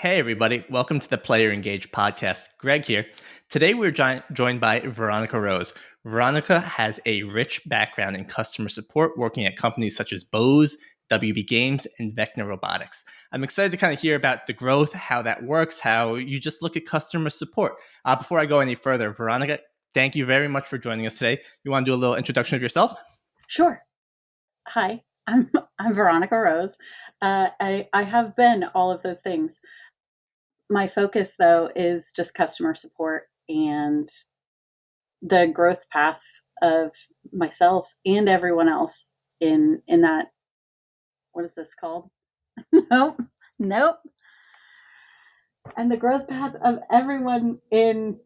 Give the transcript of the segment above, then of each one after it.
Hey, everybody. Welcome to the Player Engage podcast. Greg here. Today, we're joined by Veronica Rose. Veronica has a rich background in customer support, working at companies such as Bose, WB Games, and Vecna Robotics. I'm excited to kind of hear about the growth, how that works, how you just look at customer support. Before I go any further, Veronica, thank you very much for joining us today. You want to do a little introduction of yourself? Sure. Hi, I'm Veronica Rose. I have been all of those things. My focus, though, is just customer support and the growth path of myself and everyone else in that. What is this called? Nope, nope. And the growth path of everyone in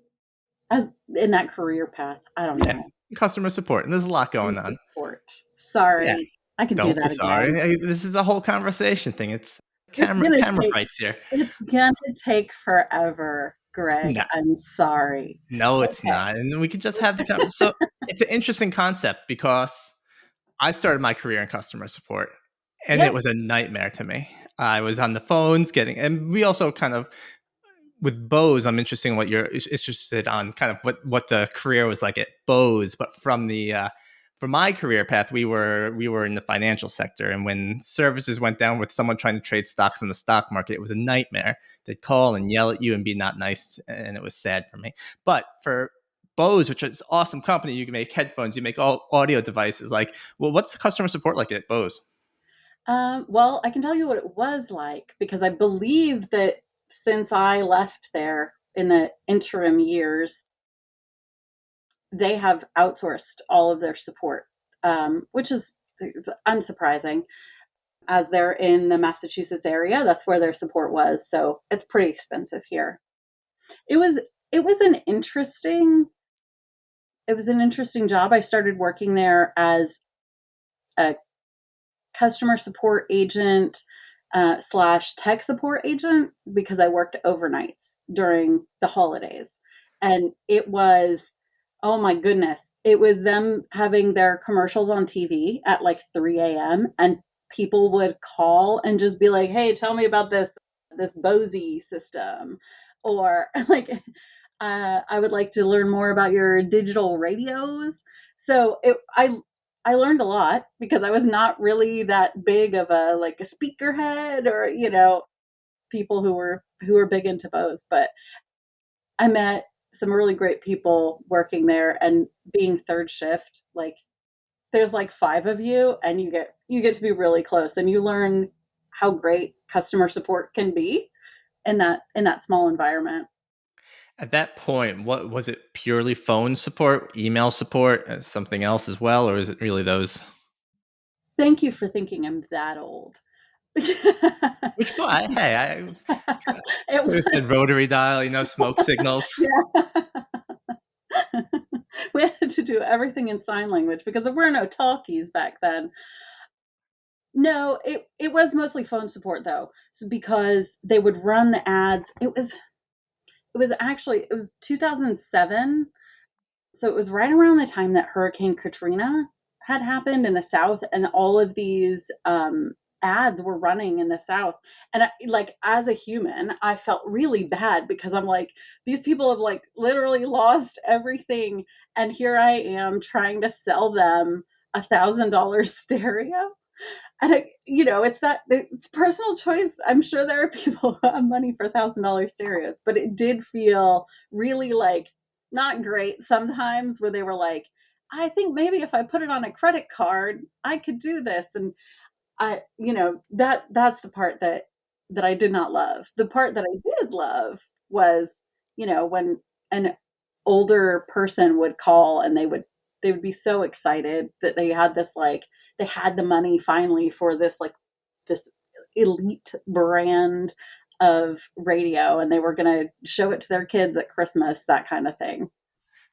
that career path. I don't Yeah, know. customer support. And there's a lot And going on. support. Yeah, Sorry, I can do don't be that again. sorry. This is the whole conversation thing. It's It's camera gonna camera take fights here. It's gonna take forever, Greg. No, I'm sorry. no, it's Okay. not. And we could just have the conversation. So it's an interesting concept because I started my career in customer support and it Yep. was a nightmare to me. I was on the phones and we also kind of, with Bose, I'm interested in what you're interested on, kind of what the career was like at Bose. But from my career path, we were in the financial sector, and when services went down with someone trying to trade stocks in the stock market, it was a nightmare. They'd call and yell at you and be not nice, and it was sad for me. But for Bose, which is an awesome company, you can make headphones, you make all audio devices. Like, well, what's the customer support like at Bose? Well, I can tell you what it was like because I believe that since I left there in the interim years, they have outsourced all of their support, which is unsurprising as they're in the Massachusetts area. That's where their support was, so it's pretty expensive here. It was it was an interesting it was an interesting job. I started working there as a customer support agent slash tech support agent because I worked overnights during the holidays. And it was, oh my goodness, it was them having their commercials on TV at like 3 a.m. and people would call and just be like, hey, tell me about this Bose system. Or like, I would like to learn more about your digital radios. So I learned a lot because I was not really that big of a like a speaker head or people who were big into Bose, but I met some really great people working there and being third shift. Like there's like five of you and you get to be really close and you learn how great customer support can be in that small environment. At that point, what was it? Purely phone support, email support, something else as well, or is it really those? Thank you for thinking I'm that old. Which part? Hey, I It could have said was rotary dial, smoke signals. yeah. We had to do everything in sign language because there were no talkies back then. No, it was mostly phone support though. So because they would run the ads. It was 2007. So it was right around the time that Hurricane Katrina had happened in the South, and all of these ads were running in the South. And like as a human, I felt really bad because I'm like, these people have like literally lost everything, and here I am trying to sell them $1,000 stereo. And it's personal choice. I'm sure there are people who have money for $1,000 stereos, but it did feel really like not great sometimes where they were like, I think maybe if I put it on a credit card, I could do this. And that's the part that I did not love. The part that I did love was, when an older person would call and they would be so excited that they had the money finally for this elite brand of radio and they were going to show it to their kids at Christmas, that kind of thing.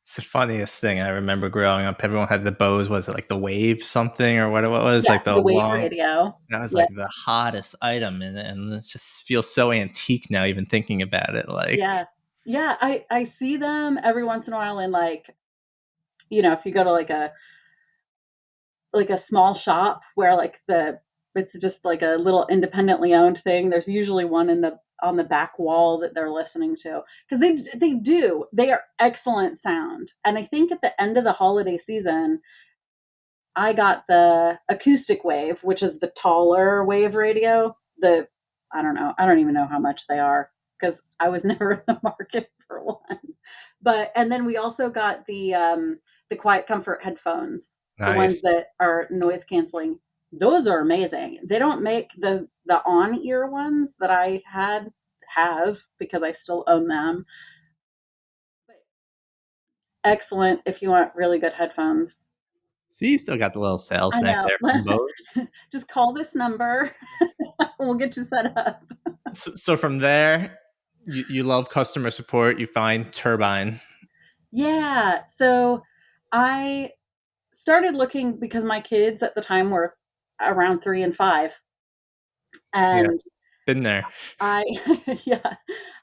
It's the funniest thing. I remember growing up, everyone had the Bose. Was it like the Wave something or what it was? Yeah, Like the the Wave long. radio. That was Yeah, like the hottest item, and it just feels so antique now, even thinking about it. Like, yeah, yeah. I see them every once in a while in like if you go to like a small shop where like the it's just like a little independently owned thing. There's usually one in on the back wall that they're listening to, because they are excellent sound. And I think at the end of the holiday season, I got the acoustic wave, which is the taller wave radio. The I don't know, I don't even know how much they are because I was never in the market for one. But and then we also got the Quiet Comfort headphones, the ones Nice. that are noise canceling. Those are amazing. They don't make the on ear ones that I had have because I still own them. But excellent if you want really good headphones. See, you still got the little sales I back know. there from Bose. Just call this number. We'll get you set up. So from there, you love customer support. You find Turbine. Yeah. So I started looking because my kids at the time were around 3 and 5. Yeah, And been there. I, yeah,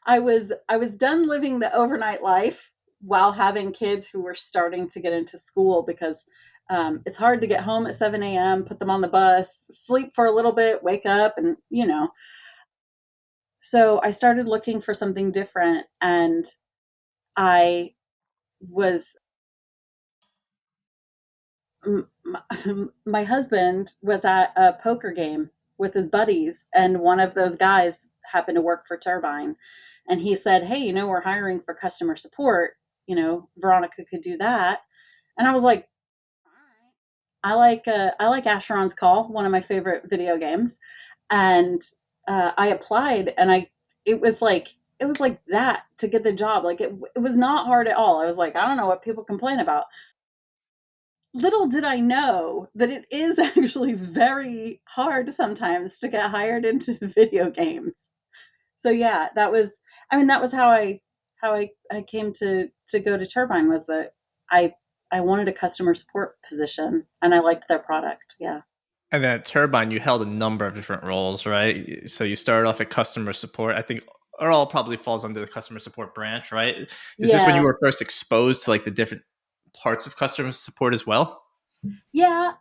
I was done living the overnight life while having kids who were starting to get into school because it's hard to get home at 7 a.m., put them on the bus, sleep for a little bit, wake up, and So I started looking for something different, and I was my husband was at a poker game with his buddies, and one of those guys happened to work for Turbine, and he said, "Hey, we're hiring for customer support. Veronica could do that." And I was like, "All right." I like Asheron's Call, one of my favorite video games, and I applied, and it was like that to get the job. Like it was not hard at all. I was like, I don't know what people complain about. Little did I know that it is actually very hard sometimes to get hired into video games. So yeah, that was how I came to go to Turbine, was that I I wanted a customer support position and I liked their product. Yeah. And then at Turbine, you held a number of different roles, right? So you started off at customer support. I think it all probably falls under the customer support branch, right? Is this when you Yeah. were first exposed to like the different parts of customer support as well? Yeah,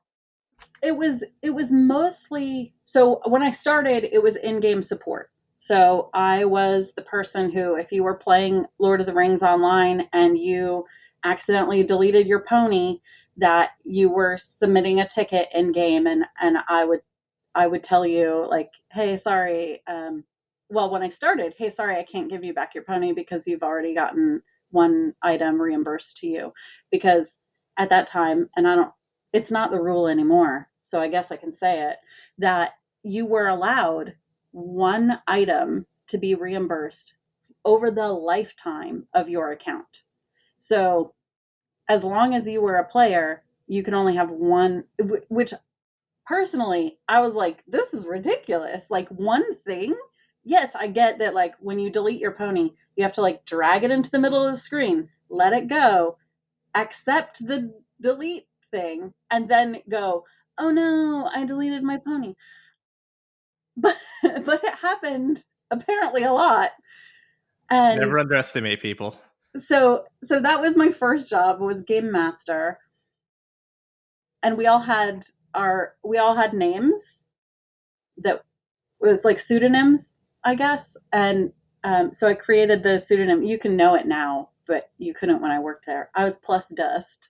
it was mostly, so when I started, it was in-game support. So I was the person who, if you were playing Lord of the Rings online and you accidentally deleted your pony, that you were submitting a ticket in game, and I would tell you, like, hey, sorry. Well, when I started, hey, sorry, I can't give you back your pony because you've already gotten one item reimbursed to you. Because at that time, and it's not the rule anymore, so I guess I can say it, that you were allowed one item to be reimbursed over the lifetime of your account. So as long as you were a player, you can only have one, which personally, I was like, this is ridiculous. Like, one thing. Yes, I get that, like, when you delete your pony, you have to, like, drag it into the middle of the screen, let it go, accept the delete thing, and then go, oh no, I deleted my pony. But, but it happened apparently a lot. And Never underestimate people. so that was my first job, was game master. And we all had names that was like pseudonyms, I guess. And so I created the pseudonym. You can know it now, but you couldn't when I worked there. I was Plus Dust,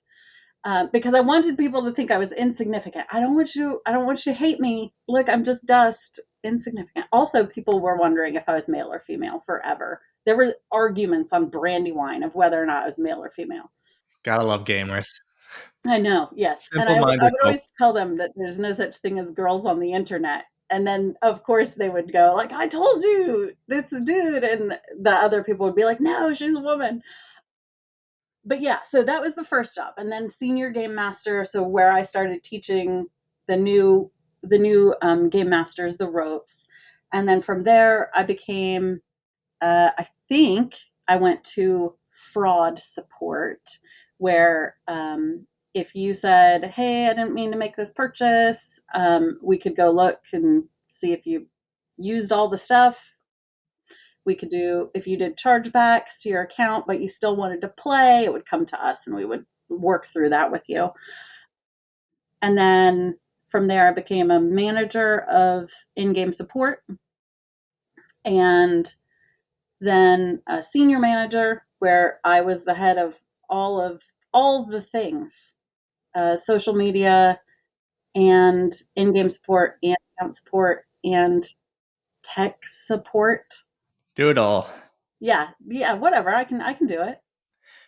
because I wanted people to think I was insignificant. I don't want you to hate me. Look, I'm just dust, insignificant. Also, people were wondering if I was male or female forever. There were arguments on Brandywine of whether or not I was male or female. Gotta love gamers. I know, yes. And I would I Simple-minded would always folks. tell them that there's no such thing as girls on the internet. And then of course they would go like, I told you, it's a dude, and the other people would be like, no, she's a woman. But yeah, so that was the first job. And then senior game master, so where I started teaching the new game masters the ropes. And then from there I became, I think I went to fraud support, where if you said, "Hey, I didn't mean to make this purchase," we could go look and see if you used all the stuff. We could do, if you did chargebacks to your account, but you still wanted to play, it would come to us and we would work through that with you. And then from there, I became a manager of in game support. and then a senior manager where I was the head of all of all the things, social media and in-game support and account support and tech support. Do it all. Yeah, yeah, whatever. I can do it.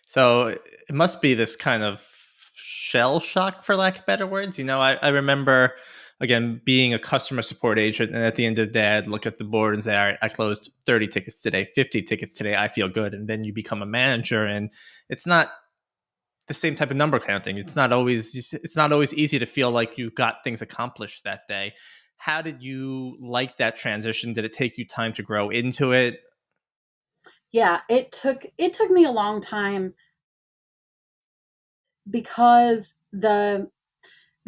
So it must be this kind of shell shock, for lack of better words. I remember, again, being a customer support agent, and at the end of the day, I'd look at the board and say, all right, I closed 30 tickets today, 50 tickets today. I feel good. And then you become a manager, and it's not the same type of number counting. It's not always easy to feel like you got things accomplished that day. How did you like that transition? Did it take you time to grow into it? Yeah, it took me a long time because the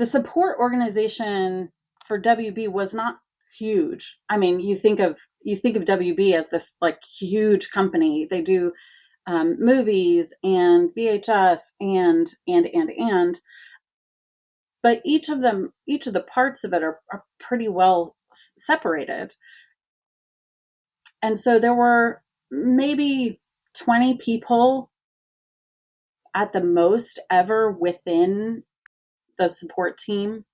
support organization for WB was not huge. I mean, you think of WB as this like huge company. They do movies and VHS and, but each of the parts of it are pretty well separated. And so there were maybe 20 people at the most ever within the support team.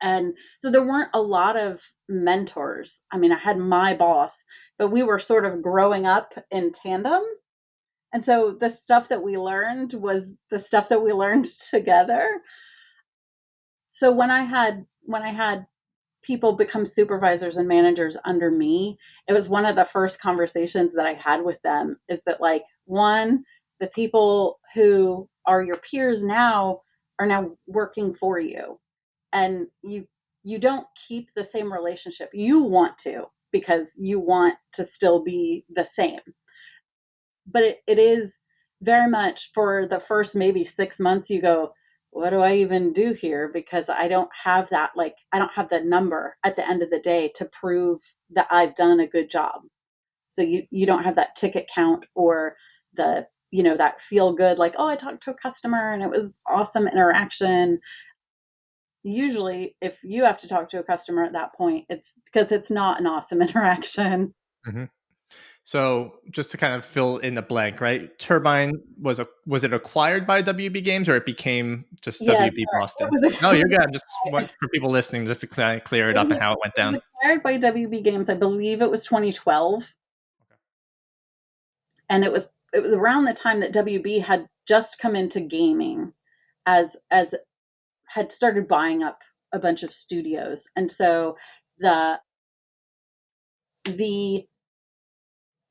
And so there weren't a lot of mentors. I mean, I had my boss, but we were sort of growing up in tandem. And so the stuff that we learned was the stuff that we learned together. So when I had people become supervisors and managers under me, it was one of the first conversations that I had with them is that like one, the people who are your peers now are now working for you, and you don't keep the same relationship. You want to because you want to still be the same. But it is very much for the first maybe 6 months you go, what do I even do here? Because I don't have that, like, I don't have the number at the end of the day to prove that I've done a good job. So you don't have that ticket count or that feel good, like, oh, I talked to a customer and it was awesome interaction. Usually, if you have to talk to a customer at that point, it's because it's not an awesome interaction. Mhm. So just to kind of fill in the blank, right? Turbine was it acquired by WB Games, or it became just Yeah, WB sorry. It Boston? was, No, you're good. I just want for people listening just to clear it it up was, and how it went it was down. acquired by WB Games. I believe it was 2012, and it was around the time that WB had just come into gaming, as had started buying up a bunch of studios, and so the the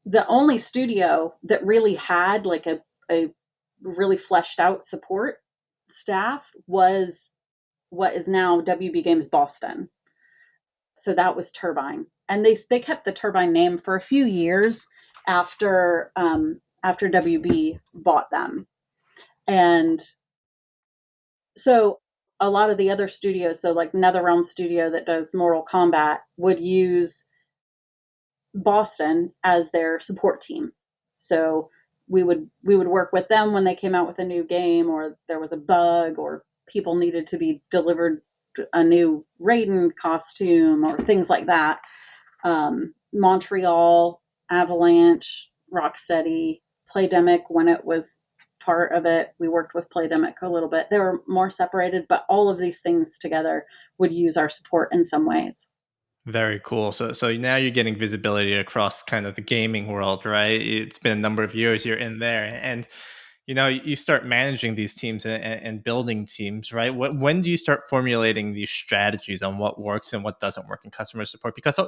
the only studio that really had like a really fleshed out support staff was what is now WB Games Boston. So that was Turbine, and they kept the Turbine name for a few years after WB bought them, and so a lot of the other studios, so like NetherRealm Studio that does Mortal Kombat, would use Boston as their support team. So we would work with them when they came out with a new game, or there was a bug, or people needed to be delivered a new Raiden costume or things like that. Montreal, Avalanche, Rocksteady, Playdemic when it was part of it. We worked with Playdemic a little bit. They were more separated, but all of these things together would use our support in some ways. Very cool. So now you're getting visibility across kind of the gaming world, right? It's been a number of years you're in there, and you start managing these teams and building teams, right? When do you start formulating these strategies on what works and what doesn't work in customer support? Because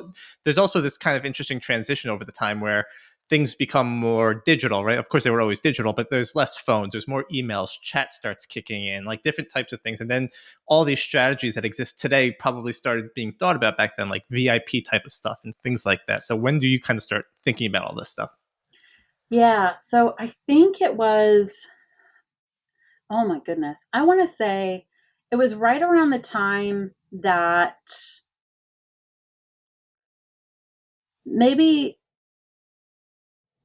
there's also this kind of interesting transition over the time where things become more digital, right? Of course, they were always digital, but there's less phones, there's more emails, chat starts kicking in, like different types of things. And then all these strategies that exist today probably started being thought about back then, like VIP type of stuff and things like that. So when do you kind of start thinking about all this stuff? Yeah, so I think it was, oh my goodness, I want to say it was right around the time that maybe,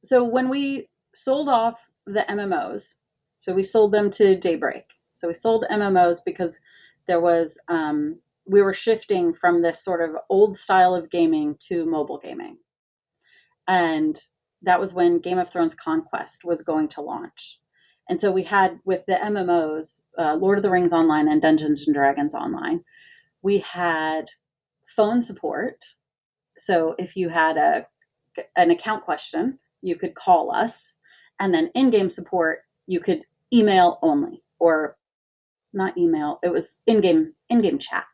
so when we sold off the MMOs, so we sold them to Daybreak. So we sold MMOs because there was, we were shifting from this sort of old style of gaming to mobile gaming. and that was when Game of Thrones Conquest was going to launch. And so we had with the MMOs, Lord of the Rings Online and Dungeons and Dragons Online, we had phone support. So if you had an account question, you could call us, and then in-game support, you could email only, or not email. It was in-game chat.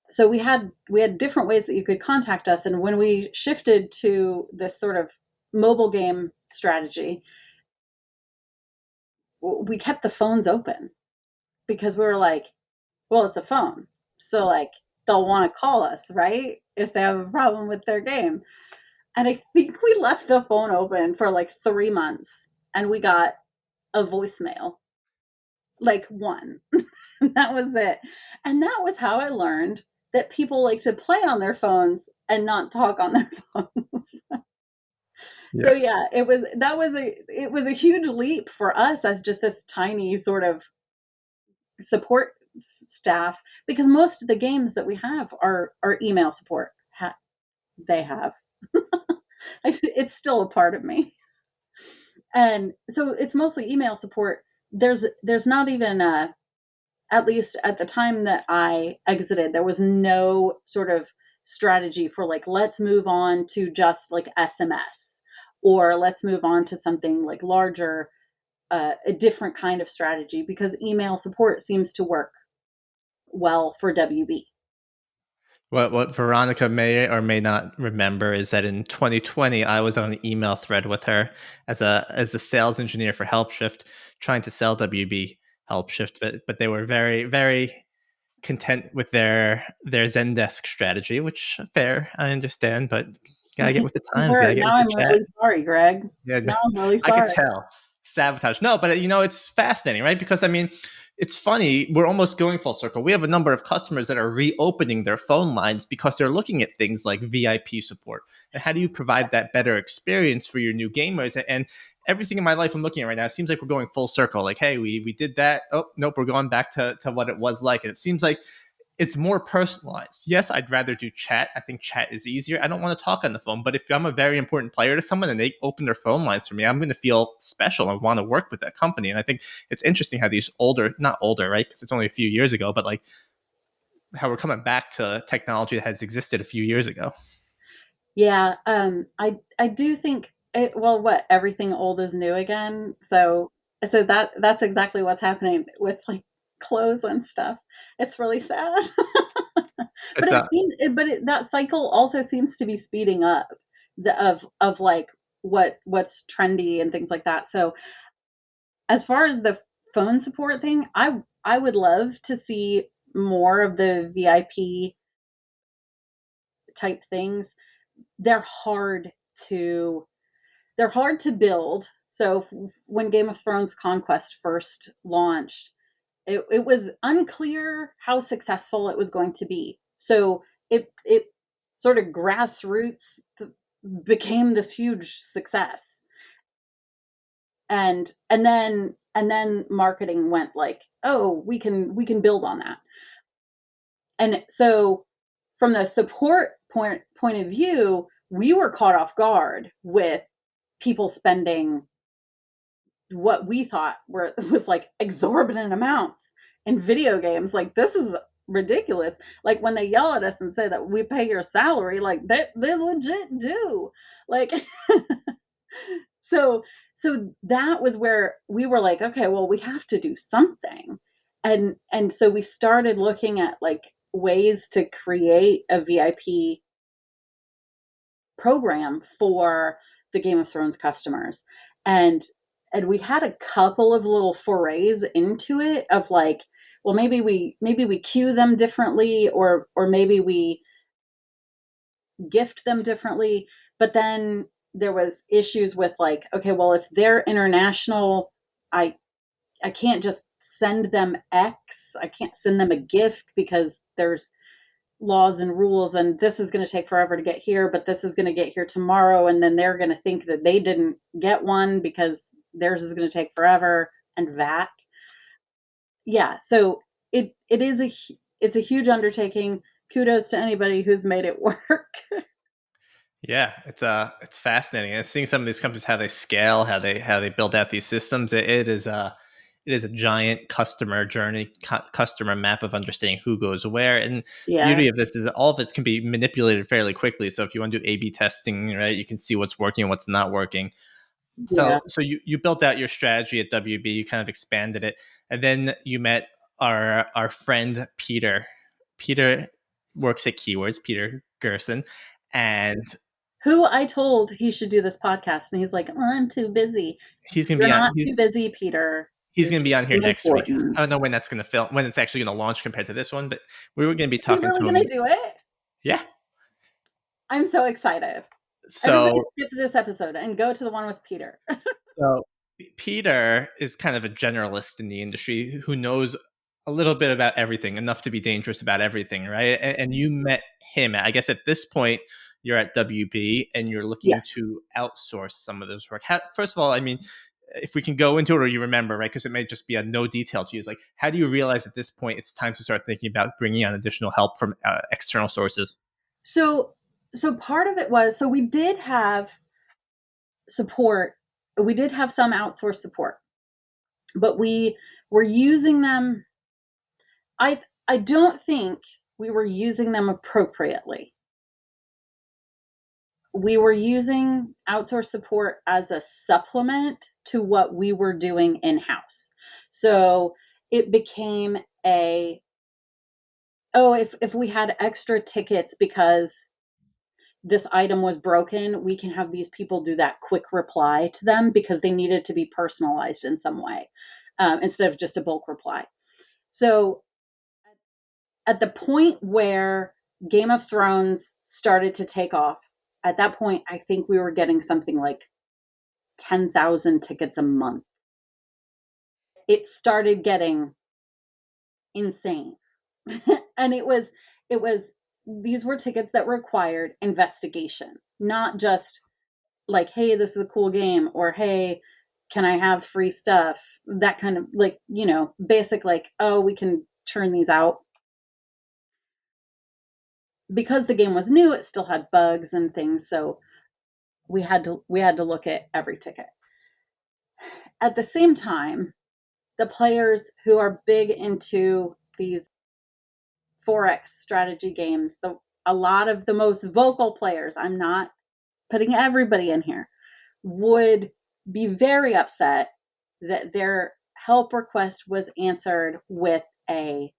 So we had different ways that you could contact us, and when we shifted to this sort of mobile game strategy, we kept the phones open because we were like, well, it's a phone, so like they'll want to call us, right, if they have a problem with their game. And I think we left the phone open for like 3 months, and we got a voicemail, like one. That was it. And that was how I learned that people like to play on their phones and not talk on their phones. So Yeah. yeah, it was a huge leap for us as just this tiny sort of support staff, because most of the games that we have are email support. They have. It's still a part of me. And so it's mostly email support. There's not even at least at the time that I exited, there was no sort of strategy for like, let's move on to just like SMS, or let's move on to something like larger, a different kind of strategy, because email support seems to work well for WB. What Veronica may or may not remember is that in 2020, I was on an email thread with her as a sales engineer for Helpshift, trying to sell WB Helpshift, but they were very content with their Zendesk strategy, which fair, I understand, but you gotta get with the times, you gotta get Now with the I'm chat. really sorry, Greg. Yeah, no, Now I'm really I could sorry. tell. Sabotage. No, but it's fascinating, right? Because I mean, it's funny. We're almost going full circle. We have a number of customers that are reopening their phone lines because they're looking at things like VIP support. And how do you provide that better experience for your new gamers? And everything in my life I'm looking at right now, it seems like we're going full circle. Like, hey, we did that. Oh, nope, we're going back to what it was like. And it seems like it's more personalized. Yes, I'd rather do chat. I think chat is easier. I don't want to talk on the phone, but if I'm a very important player to someone and they open their phone lines for me, I'm going to feel special and want to work with that company. And I think it's interesting how these older, not older, right? Because it's only a few years ago, but like how we're coming back to technology that has existed a few years ago. Yeah, I do think it, well, what, everything old is new again. So that's exactly what's happening with like clothes and stuff. It's really sad. But It's that cycle also seems to be speeding up, of like what's trendy and things like that. So as far as the phone support thing, I would love to see more of the VIP type things. They're hard to they're hard to build. So when Game of Thrones Conquest first launched, it was unclear how successful it was going to be. So it sort of grassroots became this huge success, and then marketing went like, oh, we can build on that. And so from the support point of view, we were caught off guard with people spending what we thought was like exorbitant amounts in video games. Like, this is ridiculous. Like when they yell at us and say that we pay your salary, like they legit do. Like so so that was where we were like, okay, well, we have to do something. And so we started looking at like ways to create a VIP program for the Game of Thrones customers. And and we had a couple of little forays into it of like, well, maybe we queue them differently, or maybe we gift them differently. But then there was issues with like, okay, well, if they're international, I I can't just send them X. I can't send them a gift because there's laws and rules, and this is going to take forever to get here, but this is going to get here tomorrow, and then they're going to think that they didn't get one because theirs is going to take forever, and that. Yeah, so it's a huge undertaking. Kudos to anybody who's made it work. Yeah, it's fascinating. And seeing some of these companies how they scale, how they build out these systems. It is a giant customer journey, customer map of understanding who goes where. And Yeah, beauty of this is all of it can be manipulated fairly quickly. So if you want to do A/B testing, right, you can see what's working and what's not working. yeah. So you built out your strategy at WB, you kind of expanded it, and then you met our friend Peter. Peter works at Keywords, Peter Gerson, and Who I told he should do this podcast, and he's like, "Oh, I'm too busy." he's gonna You're be on not too busy, Peter. he's It's gonna be just on here too next week. important. I don't know when that's gonna film when it's actually gonna launch compared to this one, but we were gonna be Is he talking really to gonna him. do it? Yeah. I'm so excited. Everybody So skip this episode and go to the one with Peter. So Peter is kind of a generalist in the industry who knows a little bit about everything, enough to be dangerous about everything, right? And you met him. I guess at this point, you're at WB and you're looking Yes. to outsource some of those work. First of all, I mean, if we can go into it or you remember, right? Because it may just be a no detail to you. It's like, how do you realize at this point it's time to start thinking about bringing on additional help from external sources? So so part of it was, so we did have support. We did have some outsourced support, but we were using them. I don't think we were using them appropriately. We were using outsourced support as a supplement to what we were doing in-house. So it became a, oh, if we had extra tickets because this item was broken, we can have these people do that quick reply to them because they needed to be personalized in some way, instead of just a bulk reply. So at the point where Game of Thrones started to take off, at that point, I think we were getting something like 10,000 tickets a month. It started getting insane. And it was these were tickets that required investigation, not just like, hey, this is a cool game, or hey, can I have free stuff? That kind of, like, basic, like, oh, we can churn these out. Because the game was new, it still had bugs and things, so we had to look at every ticket. At the same time, the players who are big into these forex strategy games, a lot of the most vocal players, I'm not putting everybody in here, would be very upset that their help request was answered with a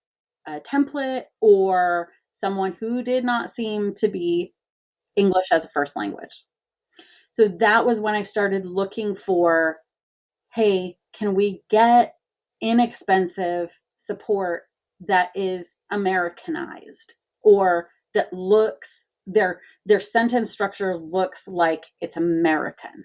template or someone who did not seem to be English as a first language. So that was when I started looking for, hey, can we get inexpensive support that is Americanized, or that looks, their sentence structure looks like it's American.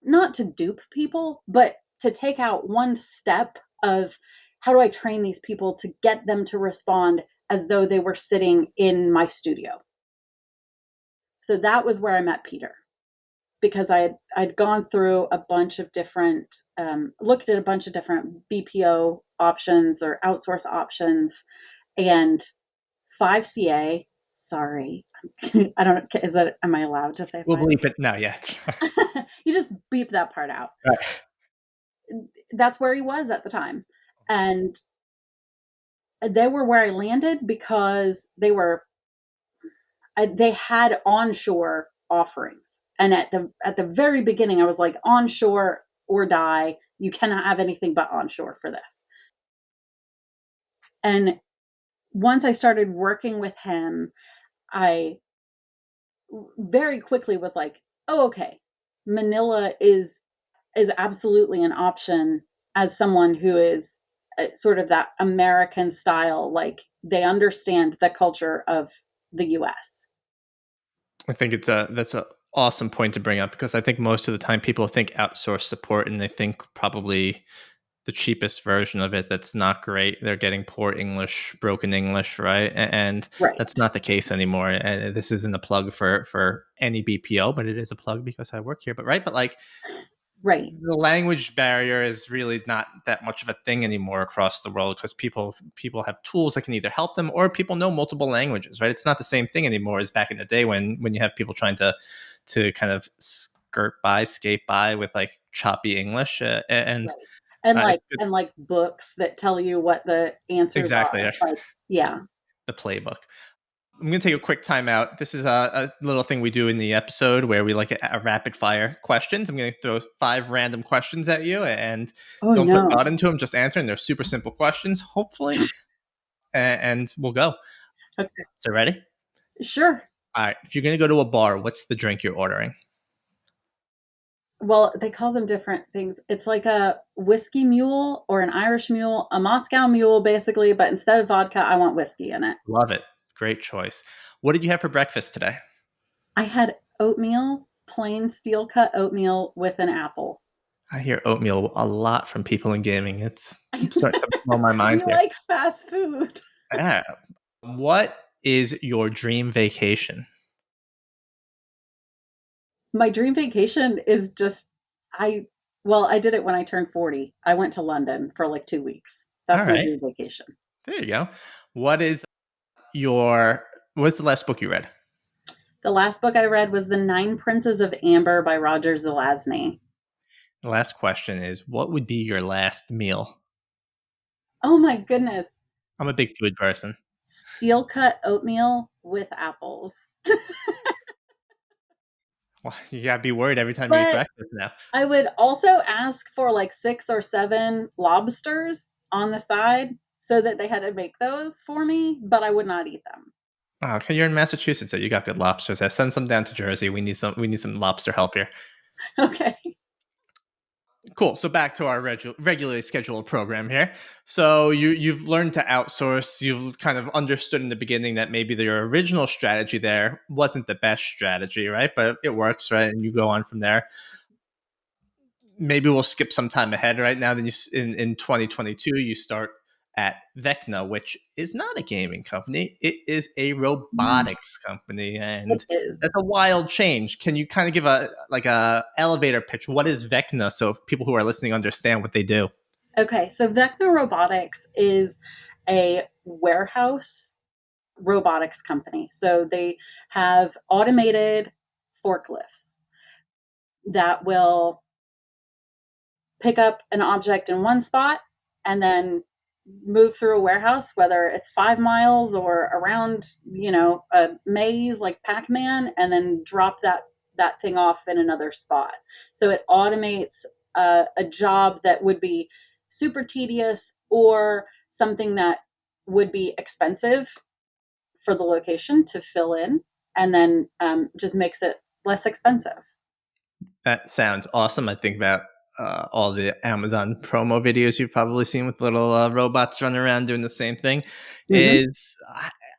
Not to dupe people, but to take out one step of, how do I train these people to get them to respond as though they were sitting in my studio. So that was where I met Peter, because I'd gone through a bunch of different, looked at a bunch of different BPO options or outsource options, and 5CA. Sorry, I don't know. Is that, am I allowed to say We'll five? bleep it. No, yeah. You just beep that part out. Right. That's where he was at the time, and they were where I landed because they had onshore offerings. And at the very beginning, I was like, onshore or die. You cannot have anything but onshore for this. And once I started working with him, I very quickly was like, oh, okay, Manila is absolutely an option as someone who is sort of that American style, like they understand the culture of the US. I think that's a awesome point to bring up because I think most of the time people think outsource support and they think probably the cheapest version of it that's not great. They're getting poor English, broken English, right? And that's Right. not the case anymore. And this isn't a plug for any BPO, but it is a plug because I work here. But right, but like Right. the language barrier is really not that much of a thing anymore across the world because people have tools that can either help them or people know multiple languages, right? It's not the same thing anymore as back in the day when you have people trying to kind of skate by with like choppy English, and Right. it's good. And like books that tell you what the answers Exactly, are. yeah, Like, yeah. the playbook. I'm going to take a quick timeout. This is a little thing we do in the episode where we like a rapid fire questions. I'm going to throw 5 random questions at you and Oh don't put no. thought into them, just answer. And they're super simple questions, hopefully. And we'll go. Okay. So, ready? Sure. All right. If you're going to go to a bar, what's the drink you're ordering? Well, they call them different things. It's like a whiskey mule or an Irish mule, a Moscow mule, basically, but instead of vodka, I want whiskey in it. Love it. Great choice. What did you have for breakfast today? I had oatmeal, plain steel cut oatmeal with an apple. I hear oatmeal a lot from people in gaming. It's starting to blow my mind You here. like fast food. Yeah. What is your dream vacation? My dream vacation is just I well, I did it when I turned 40. I went to London for like 2 weeks. All That's my right. dream vacation. There you go. What is your what's the last book you read? The last book I read was The Nine Princes of Amber by Roger Zelazny. The last question is what would be your last meal? Oh my goodness. I'm a big food person. Steel cut oatmeal with apples. Well, you gotta be worried every time you eat But breakfast now. I would also ask for like 6 or 7 lobsters on the side so that they had to make those for me, but I would not eat them. Oh, okay, you're in Massachusetts, so you got good lobsters. I send some down to Jersey. We need some lobster help here. Okay. Cool. So back to our regularly scheduled program here. So you've learned to outsource. You've kind of understood in the beginning that maybe your original strategy there wasn't the best strategy, right? But it works, right? And you go on from there. Maybe we'll skip some time ahead right now. Then in 2022 you start at Vecna, which is not a gaming company. It is a Mm, robotics company, it and is. that's a wild change. Can you kind of give a elevator pitch? What is Vecna so if people who are listening understand what they do? Okay, so Vecna Robotics is a warehouse robotics company. So they have automated forklifts that will pick up an object in one spot and then move through a warehouse, whether it's 5 miles or around, a maze like Pac-Man, and then drop that thing off in another spot. So it automates a job that would be super tedious or something that would be expensive for the location to fill in, and then just makes it less expensive. That sounds awesome. I think about all the Amazon promo videos you've probably seen with little robots running around doing the same thing. Mm-hmm. Is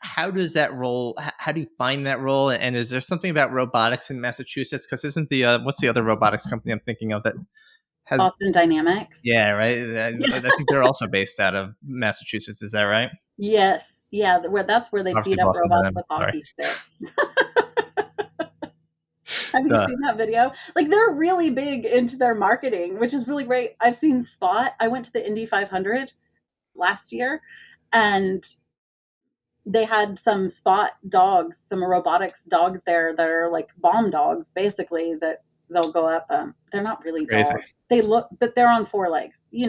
how does that role? How do you find that role? And is there something about robotics in Massachusetts? Because isn't the what's the other robotics company I'm thinking of that has? Boston Dynamics. Yeah, right. I Yeah. think they're also based out of Massachusetts. Is that right? Yes. Yeah. That's where they Obviously, beat up Boston robots Dynamics. with Sorry. hockey sticks. Have you Duh. seen that video? Like they're really big into their marketing, which is really great. I've seen Spot. I went to the Indy 500 last year, and they had some Spot dogs, some robotics dogs there that are like bomb dogs, basically. That they'll go up. They're not really Crazy. dogs. They look, but they're on 4 legs. You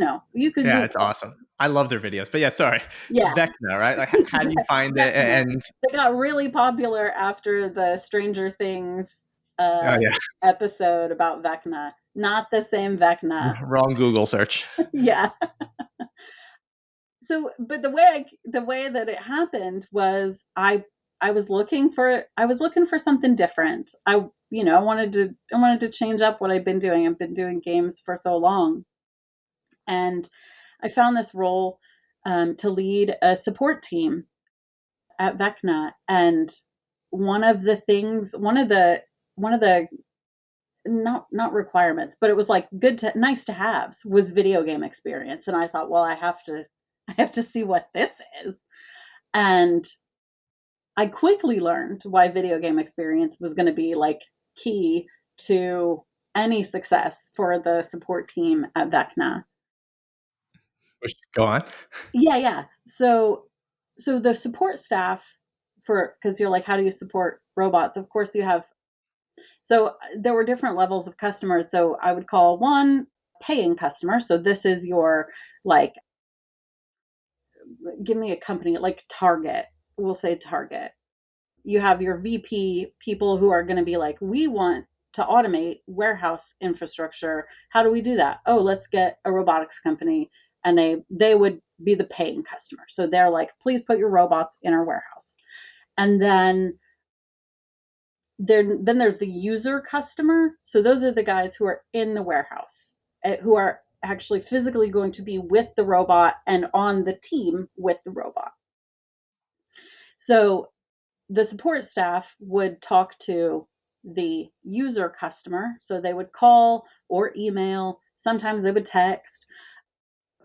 could Yeah, Google it's it. awesome. I love their videos. But yeah, sorry. Yeah, Vecna, right? Like, how do you find it? Vecna. And They got really popular after the Stranger Things oh uh, yeah, episode about Vecna. Not the same Vecna. wrong Google search. Yeah. So, but the way that it happened was I was looking for something different. I wanted to change up what I've been doing. I've been doing games for so long, and I found this role to lead a support team at Vecna, and one of the not requirements, but it was like nice to haves was video game experience, and I thought, well, I have to see what this is, and I quickly learned why video game experience was going to be like key to any success for the support team at Vecna. Go on. Yeah, yeah. So the support staff for, because you're like, how do you support robots? Of course, you have. So there were different levels of customers. So I would call one paying customer. So this is your, like, give me a company like Target. We'll say Target. You have your VP people who are going to be like, we want to automate warehouse infrastructure. How do we do that? Oh, let's get a robotics company. And they would be the paying customer. So they're like, please put your robots in our warehouse. And then there's the user customer. So those are the guys who are in the warehouse, who are actually physically going to be with the robot and on the team with the robot. So the support staff would talk to the user customer. So they would call or email. Sometimes they would text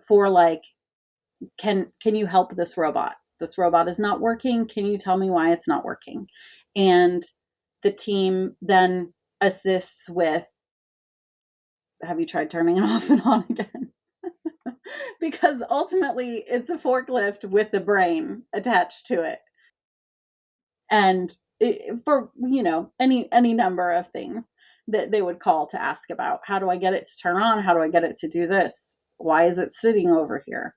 for like, can you help this robot? This robot is not working. Can you tell me why it's not working? And the team then assists with, have you tried turning it off and on again? Because ultimately it's a forklift with the brain attached to it. And for, any number of things that they would call to ask about. How do I get it to turn on? How do I get it to do this? Why is it sitting over here?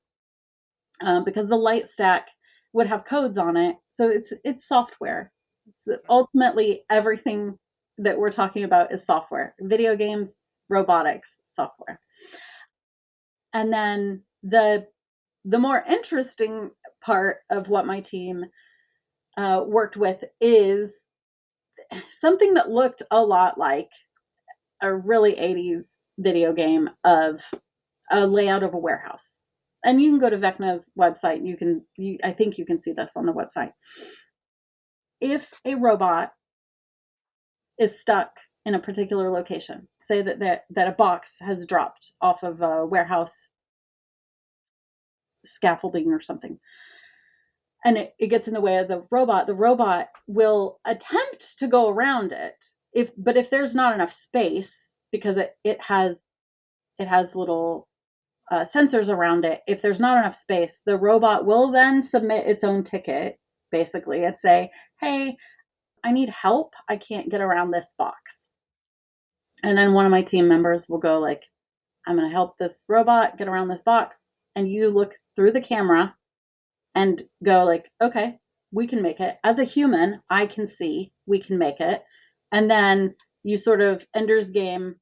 Because the light stack would have codes on it, so it's software. It's ultimately everything that we're talking about is software. Video games, robotics, software. And then the more interesting part of what my team worked with is something that looked a lot like a really 80s video game of a layout of a warehouse. And you can go to Vecna's website. I think you can see this on the website. If a robot is stuck in a particular location, say that a box has dropped off of a warehouse scaffolding or something, and it gets in the way of the robot will attempt to go around it. If there's not enough space, because it has little sensors around it. If there's not enough space, the robot will then submit its own ticket, basically, and say, hey, I need help. I can't get around this box. And then one of my team members will go like, I'm going to help this robot get around this box. And you look through the camera and go like, okay, we can make it. As a human, I can see we can make it. And then you sort of Ender's Game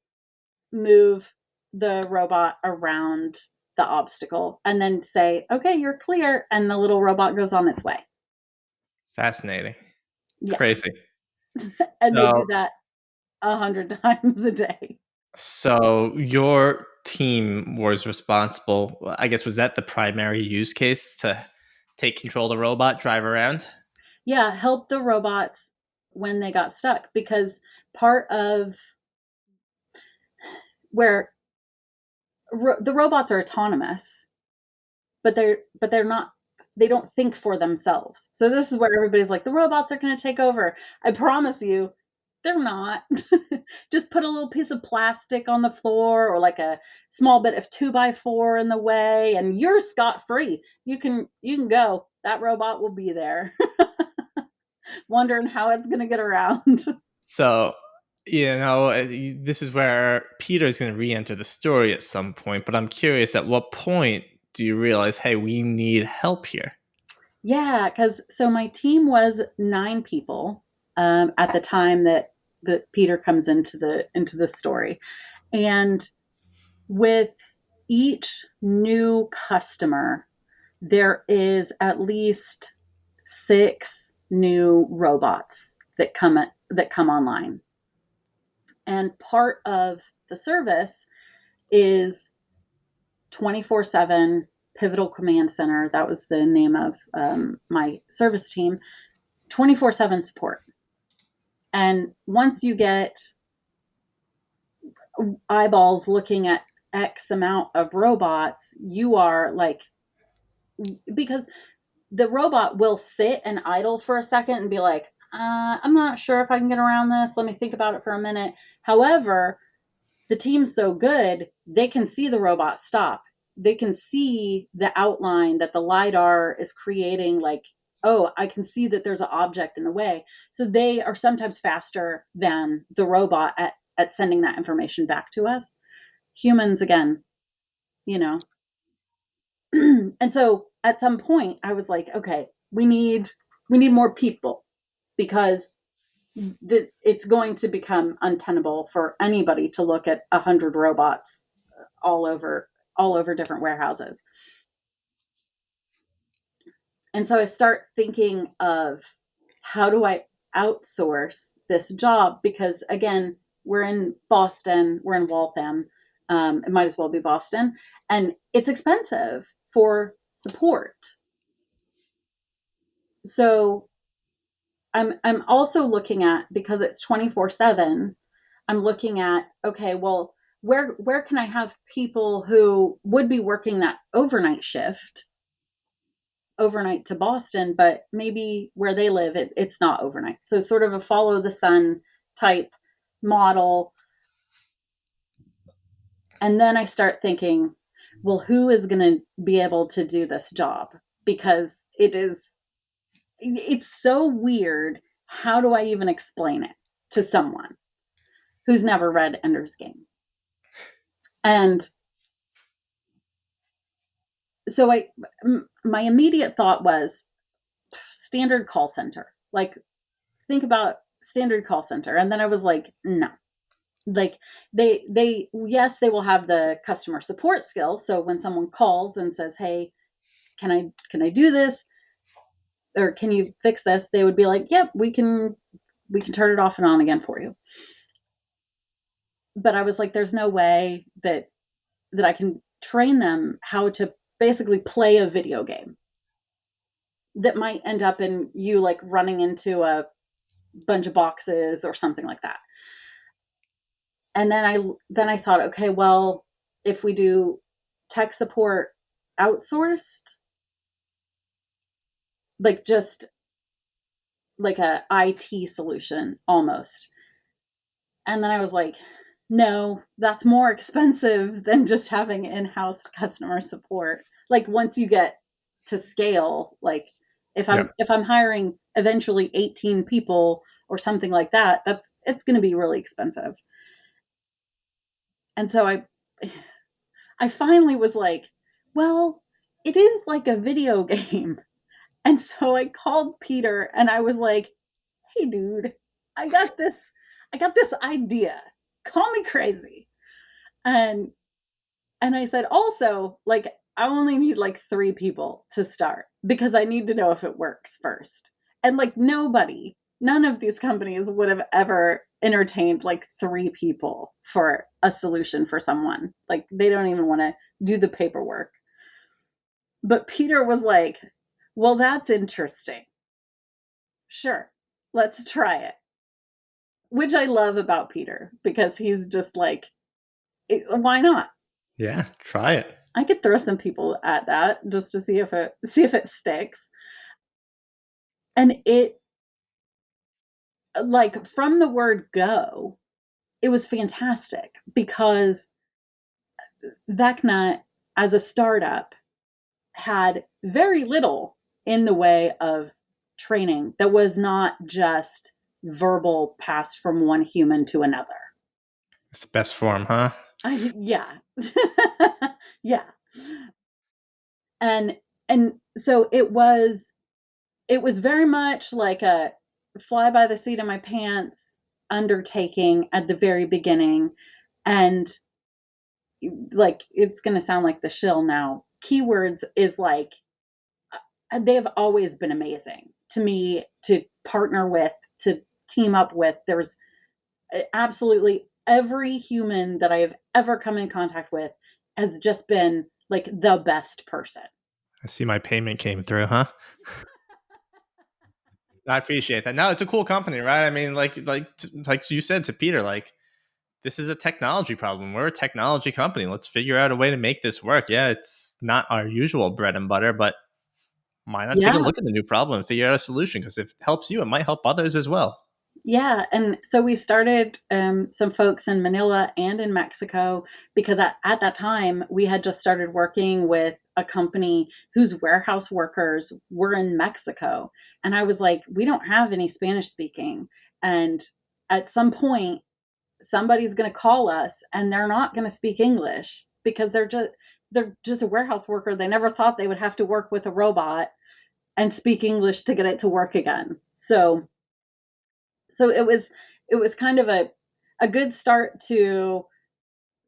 move the robot around the obstacle and then say, okay, you're clear. And the little robot goes on its way. Fascinating. Yeah. Crazy. And they So do that 100 times a day. so your team was responsible, I guess, was that the primary use case to take control of the robot, drive around? Yeah. Help the robots when they got stuck, because part of where the robots are autonomous, but they're not, they don't think for themselves. So this is where everybody's like, the robots are going to take over. I promise you, they're not. Just put a little piece of plastic on the floor or like a small bit of 2x4 in the way, and you're scot free. You can go. That robot will be there, wondering how it's going to get around. So, this is where Peter's going to re-enter the story at some point, but I'm curious, at what point do you realize, hey, we need help here? Yeah, because so my team was 9 people at the time that Peter comes into the story, and with each new customer, there is at least 6 new robots that come online, and part of the service is 24/7 Pivotal Command Center. That was the name of my service team. 24/7 support. And once you get eyeballs looking at X amount of robots, you are like, because the robot will sit and idle for a second and be like, I'm not sure if I can get around this. Let me think about it for a minute. However, the team's so good, they can see the robot stop. They can see the outline that the LiDAR is creating, like, oh, I can see that there's an object in the way. So they are sometimes faster than the robot at sending that information back to us. Humans, again, you know. And so at some point I was like, okay, we need more people because it's going to become untenable for anybody to look at 100 robots all over all over different warehouses. And so I start thinking of how do I outsource this job? Because again, we're in Boston, we're in Waltham. It might as well be Boston, and it's expensive for support. So I'm also looking at, because it's 24/7, I'm looking at, okay, well, where can I have people who would be working that overnight shift overnight to Boston, but maybe where they live it's not overnight. So sort of a follow the sun type model. And then I start thinking, well, who is going to be able to do this job? Because it's so weird. How do I even explain it to someone who's never read Ender's Game? And so my immediate thought was standard call center. Like, think about standard call center. And then I was like, no. Like, they yes, they will have the customer support skills. So when someone calls and says, hey, can I do this? Or can you fix this? They would be like, yep, we can turn it off and on again for you. But I was like, there's no way that I can train them how to basically play a video game that might end up in you like running into a bunch of boxes or something like that. And then I thought, okay, well, if we do tech support outsourced, like just like a IT solution almost. And then I was like, no, that's more expensive than just having in-house customer support. Like, once you get to scale, like Yep. if I'm hiring eventually 18 people or something like that, it's going to be really expensive. And so I finally was like, well, it is like a video game. And so I called Peter and I was like, hey dude, I got this I got this idea. Call me crazy. And and I said, also, like, I only need like 3 people to start because I need to know if it works first. And like, none of these companies would have ever entertained like 3 people for a solution for someone. Like, they don't even want to do the paperwork. But Peter was like, well, that's interesting. Sure, let's try it. Which I love about Peter because he's just like, why not? Yeah. Try it. I could throw some people at that just to see if it sticks. And it, like, from the word go, it was fantastic because Vecna, as a startup, had very little in the way of training that was not just verbal passed from one human to another. It's the best form, huh? Yeah. Yeah. And so it was very much like a fly by the seat of my pants undertaking at the very beginning. And like, it's going to sound like the shill now. Keywords is like, they have always been amazing to me to partner with, to team up with. There's absolutely every human that I have ever come in contact with has just been like the best person. I see my payment came through, huh? I appreciate that. No, it's a cool company, right? I mean, like you said to Peter, like, this is a technology problem. We're a technology company. Let's figure out a way to make this work. Yeah, it's not our usual bread and butter, but why not take a Yeah. look at the new problem and figure out a solution? Because if it helps you, it might help others as well. Yeah, and so we started some folks in Manila and in Mexico because at that time we had just started working with a company whose warehouse workers were in Mexico. And I was like, we don't have any Spanish speaking. And at some point, somebody's going to call us and they're not going to speak English because they're just a warehouse worker. They never thought they would have to work with a robot and speak English to get it to work again. So it was kind of a good start to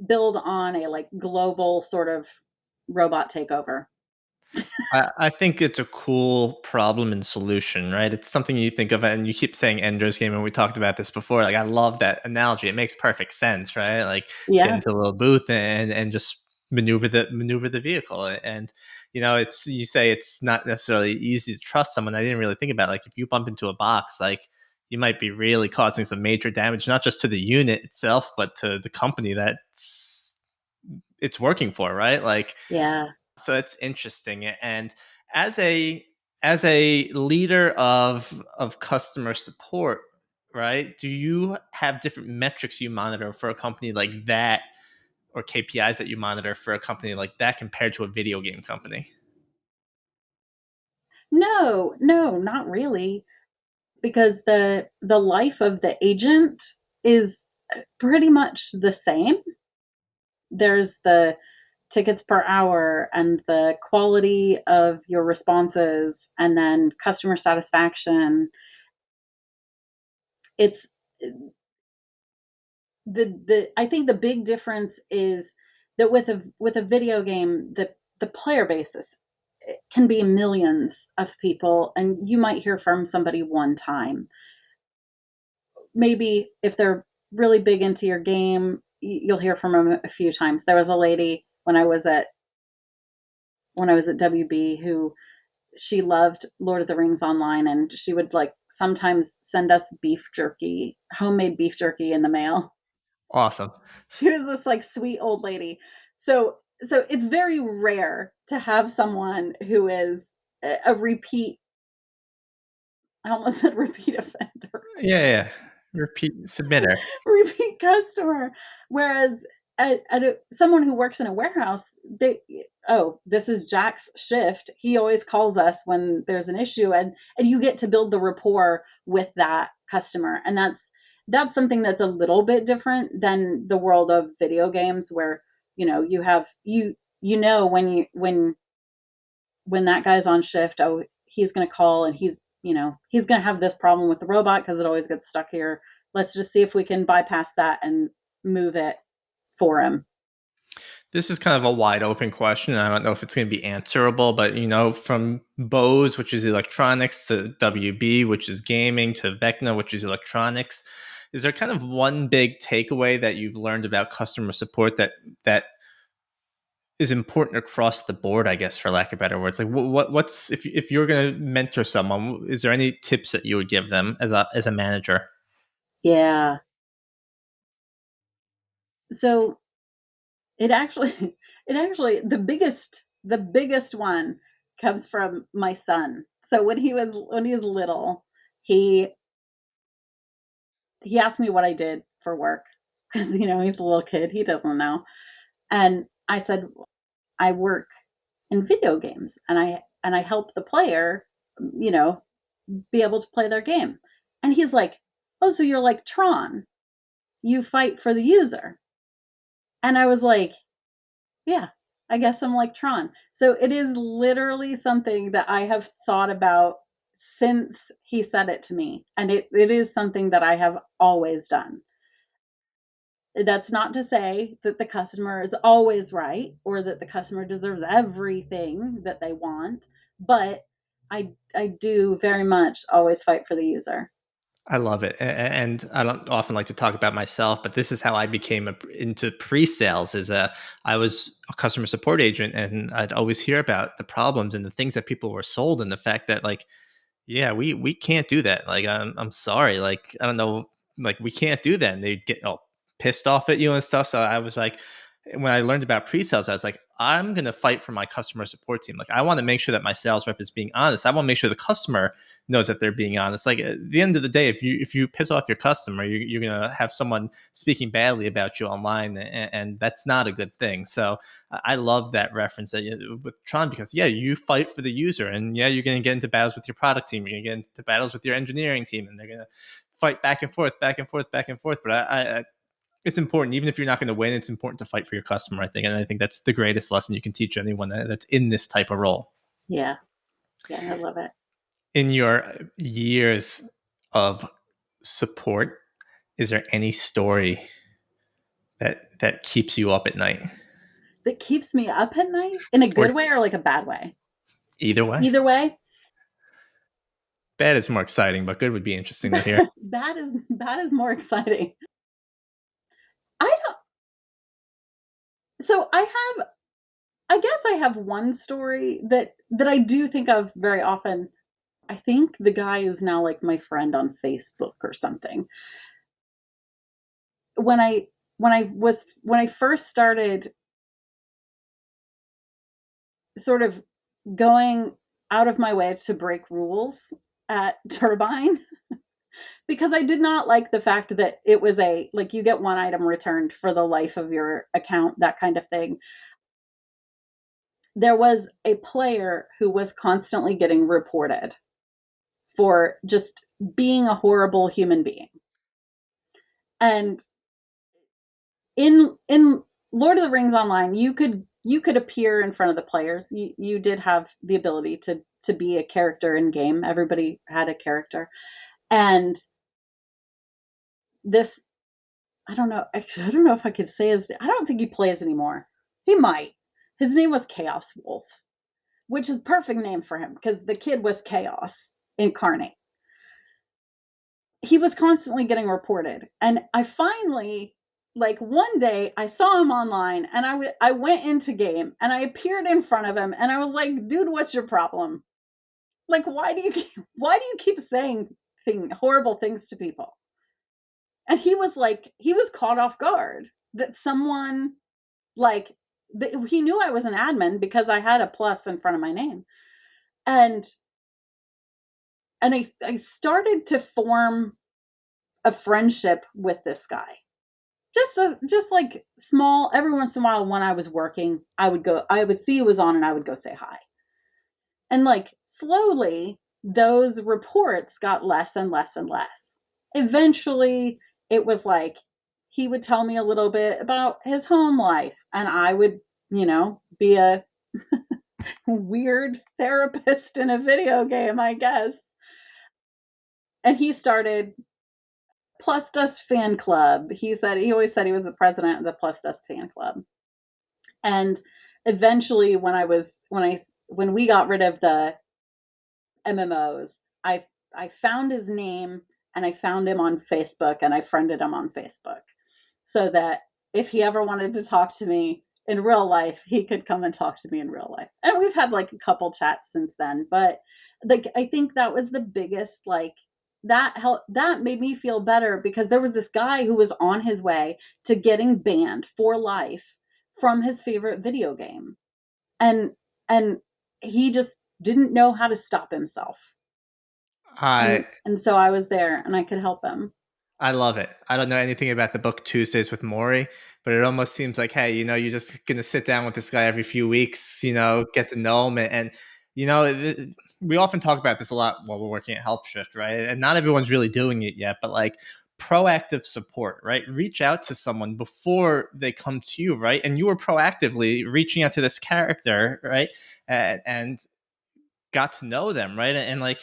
build on a like global sort of robot takeover. I think it's a cool problem and solution, right? It's something you think of, and you keep saying Ender's Game, and we talked about this before. Like, I love that analogy; it makes perfect sense, right? Like, get Yeah, into a little booth and just maneuver the vehicle, and it's you say it's not necessarily easy to trust someone. I didn't really think about it. Like if you bump into a box, like you might be really causing some major damage, not just to the unit itself, but to the company that's it's working for, right? Like yeah. so it's interesting. And as a as a leader of customer support, right? Do you have different metrics you monitor for a company like that, or KPIs that you monitor for a company like that compared to a video game company? No, no, not really, because the life of the agent is pretty much the same. There's the tickets per hour and the quality of your responses and then customer satisfaction. It's the I think the big difference is that with a video game, the player basis can be millions of people, and you might hear from somebody one time. Maybe if they're really big into your game, you'll hear from them a few times. There was a lady when I was at WB who she loved Lord of the Rings online, and she would like sometimes send us beef jerky, homemade beef jerky in the mail. Awesome. She was this like sweet old lady. So it's very rare to have someone who is a repeat, I almost said repeat offender, Yeah. Repeat submitter. repeat customer. Whereas someone who works in a warehouse, oh, this is Jack's shift. He always calls us when there's an issue, and you get to build the rapport with that customer, and that's something that's a little bit different than the world of video games, where you have when that guy's on shift. Oh, he's going to call and he's going to have this problem with the robot because it always gets stuck here. Let's just see if we can bypass that and move it for him. This is kind of a wide open question. I don't know if it's going to be answerable, but from Bose, which is electronics, to WB, which is gaming, to Vecna, which is electronics, is there kind of one big takeaway that you've learned about customer support that is important across the board? I guess, for lack of better words, like what's if you're going to mentor someone, is there any tips that you would give them as a manager? Yeah. So it actually the biggest one comes from my son. So when he was little, he he asked me what I did for work because he's a little kid, he doesn't know. And I said, I work in video games, and I help the player, you know, be able to play their game. And he's like, "Oh, so you're like Tron. You fight for the user." And I was like, "Yeah, I guess I'm like Tron." So it is literally something that I have thought about since he said it to me. And it is something that I have always done. That's not to say that the customer is always right or that the customer deserves everything that they want, but I do very much always fight for the user. I love it, and I don't often like to talk about myself, but this is how I became into pre-sales. I was a customer support agent, and I'd always hear about the problems and the things that people were sold, and the fact that, like, yeah, we can't do that. Like, I'm sorry, like, I don't know, like, we can't do that, and they'd get all pissed off at you and stuff. So I was like, when I learned about pre-sales, I was like, I'm going to fight for my customer support team. Like, I want to make sure that my sales rep is being honest. I want to make sure the customer knows that they're being honest. Like, at the end of the day, if you piss off your customer, you're going to have someone speaking badly about you online, and that's not a good thing. So I love that reference that with Tron, because yeah, you fight for the user, and yeah, you're going to get into battles with your product team. You're going to get into battles with your engineering team, and they're going to fight back and forth, back and forth, back and forth. But it's important, even if you're not going to win, it's important to fight for your customer, I think. And I think that's the greatest lesson you can teach anyone that's in this type of role. Yeah. Yeah. I love it. In your years of support, is there any story that keeps you up at night? That keeps me up at night in a Or good way or like a bad way? either way? Either way. Bad is more exciting, but good would be interesting to hear. Bad is more exciting. I don't. So I guess I have one story that I do think of very often. I think the guy is now like my friend on Facebook or something. When I when I first started sort of going out of my way to break rules at Turbine, because I did not like the fact that it was a like you get one item returned for the life of your account, that kind of thing. There was a player who was constantly getting reported for just being a horrible human being. And in Lord of the Rings Online, you could appear in front of the players. You did have the ability to be a character in game. Everybody had a character. And this I don't know. Actually, I don't know if I could say his. I don't think he plays anymore. He might. His name was Chaos Wolf, which is a perfect name for him because the kid was chaos incarnate. He was constantly getting reported, and I finally, like one day, I saw him online, and I went into game, and I appeared in front of him, and I was like, "Dude, what's your problem? Like, why do you keep saying horrible things to people?" And he was caught off guard that someone like he knew I was an admin because I had a plus in front of my name. And I started to form a friendship with this guy. Just like small, every once in a while when I was working, I would see he was on and I would go say hi. And like slowly those reports got less and less and less. Eventually it was like he would tell me a little bit about his home life and I would, be a weird therapist in a video game, I guess. And he started Plus Dust fan club. He always said he was the president of the Plus Dust fan club. And eventually when we got rid of the MMOs, I found his name and I found him on Facebook and I friended him on Facebook so that if he ever wanted to talk to me in real life, he could come and talk to me in real life. And we've had like a couple chats since then, but like I think that was the biggest like that made me feel better because there was this guy who was on his way to getting banned for life from his favorite video game. And and he just didn't know how to stop himself. I And so I was there and I could help him. I love it. I don't know anything about the book Tuesdays with Maury, but it almost seems like, hey, you're just gonna sit down with this guy every few weeks, get to know him, and we often talk about this a lot while we're working at Helpshift, right? And not everyone's really doing it yet, but like proactive support, right? Reach out to someone before they come to you, right? And you were proactively reaching out to this character, right? And got to know them, right? And like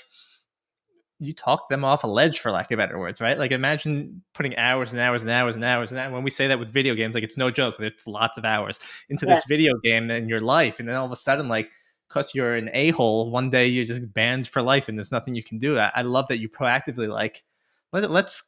you talk them off a ledge, for lack of better words, right? Like imagine putting hours and hours and hours and hours and hours. When we say that with video games, like it's no joke, it's lots of hours into Yeah. this video game in your life, and then all of a sudden, like, because you're an a-hole, one day you're just banned for life, and there's nothing you can do. I love that you proactively like let's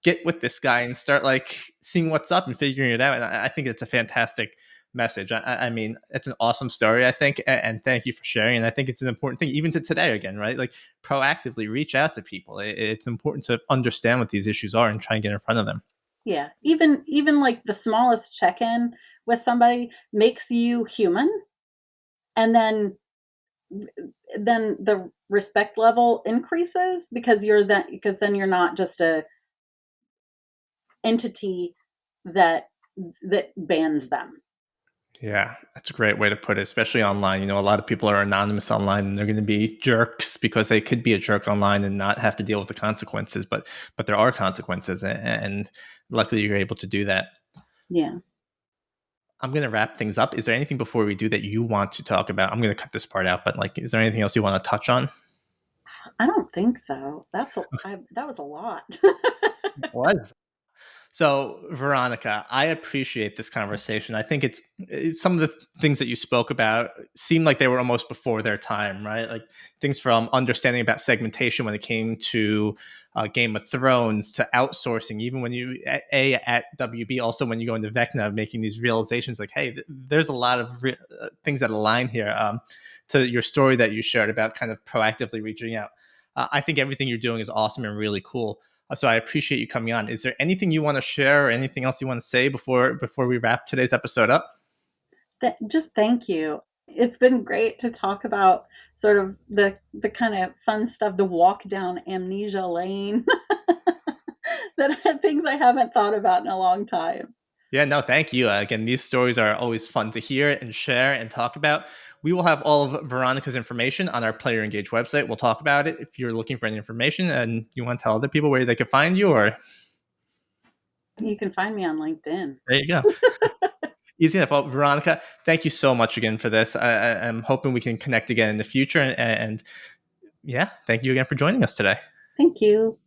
get with this guy and start like seeing what's up and figuring it out. And I think it's a fantastic message. I mean, it's an awesome story, I think, and thank you for sharing. And I think it's an important thing, even to today, again, right? Like proactively reach out to people. It's important to understand what these issues are and try and get in front of them. Yeah. Even like the smallest check-in with somebody makes you human, and then the respect level increases because then you're not just a entity that bans them. Yeah, that's a great way to put it, especially online. A lot of people are anonymous online and they're going to be jerks because they could be a jerk online and not have to deal with the consequences. But there are consequences, and luckily you're able to do that. Yeah. I'm going to wrap things up. Is there anything before we do that you want to talk about? I'm going to cut this part out, but like, is there anything else you want to touch on? I don't think so. That was a lot. Was So, Veronica, I appreciate this conversation. I think some of the things that you spoke about seem like they were almost before their time, right? Like things from understanding about segmentation when it came to Game of Thrones to outsourcing, even when you at WB, also when you go into Vecna, making these realizations like, hey, there's a lot of things that align here. To your story that you shared about kind of proactively reaching out. I think everything you're doing is awesome and really cool. So I appreciate you coming on. Is there anything you want to share or anything else you want to say before we wrap today's episode up? Just thank you. It's been great to talk about sort of the kind of fun stuff, the walk down amnesia lane that are things I haven't thought about in a long time. Yeah, no, thank you. Again, these stories are always fun to hear and share and talk about. We will have all of Veronica's information on our Player Engage website. We'll talk about it if you're looking for any information and you want to tell other people where they can find you, or You can find me on LinkedIn. there you go. Easy enough. Well, Veronica, thank you so much again for this. I'm hoping we can connect again in the future. And yeah, thank you again for joining us today. Thank you.